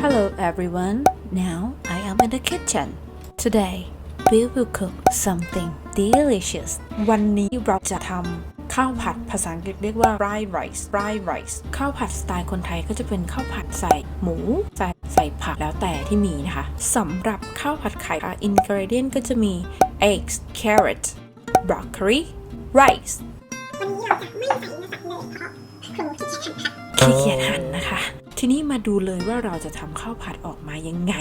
Hello everyone. Now I am in the kitchen. Today we will cook something delicious. วันนี้เราจะทำข้าวผัดภาษาอังกฤษเรียกว่า fried rice ข้าวผัดสไตล์คนไทยก็จะเป็นข้าวผัดใส่หมูใส่ผักแล้วแต่ที่มีนะคะสำหรับข้าวผัดไข่ ingredient ก็จะมี eggs carrot broccoli rice วันนี้เราจะไม่ใส่เนื้อสัตว์เลยเพราะครูขี้เกียจหั่นค่ะขี้เกียจหั่นนะคะ ทีนี้มาดูเลยว่าเราจะทำข้าวผัดออกมายังไง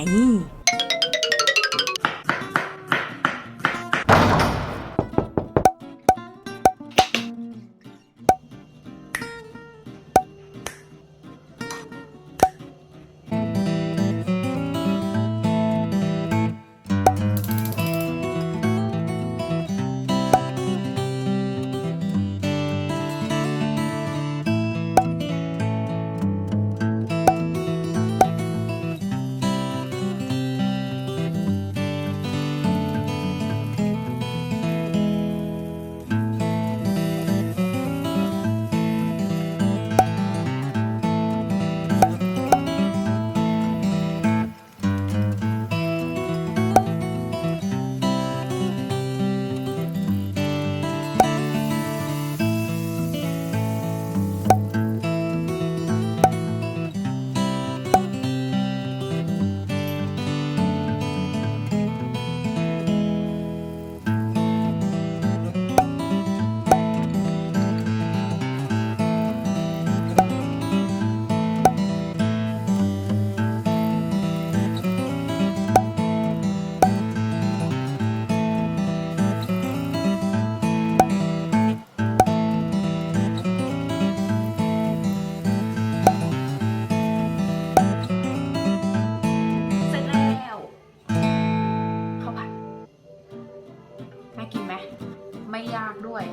ไม่ยากด้วย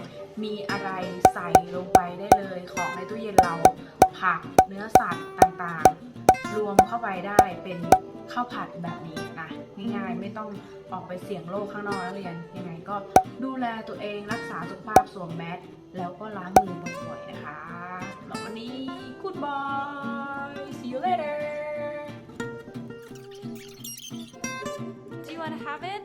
มีอะไรใส่ลงไปได้เลยของในตู้เย็นเราผักเนื้อสัตว์ต่างๆรวมเข้าไปได้เป็นข้าวผัดแบบนี้นะง่ายๆไม่ต้องออกไปเสี่ยงโรคข้างนอกนักเรียนยังไงก็ดูแลตัวเองรักษาสุขภาพสวมแมสแล้วก็ล้างมือบ่อยๆนะคะสำหรับวันนี้ Goodbye see you later Do you want to have it?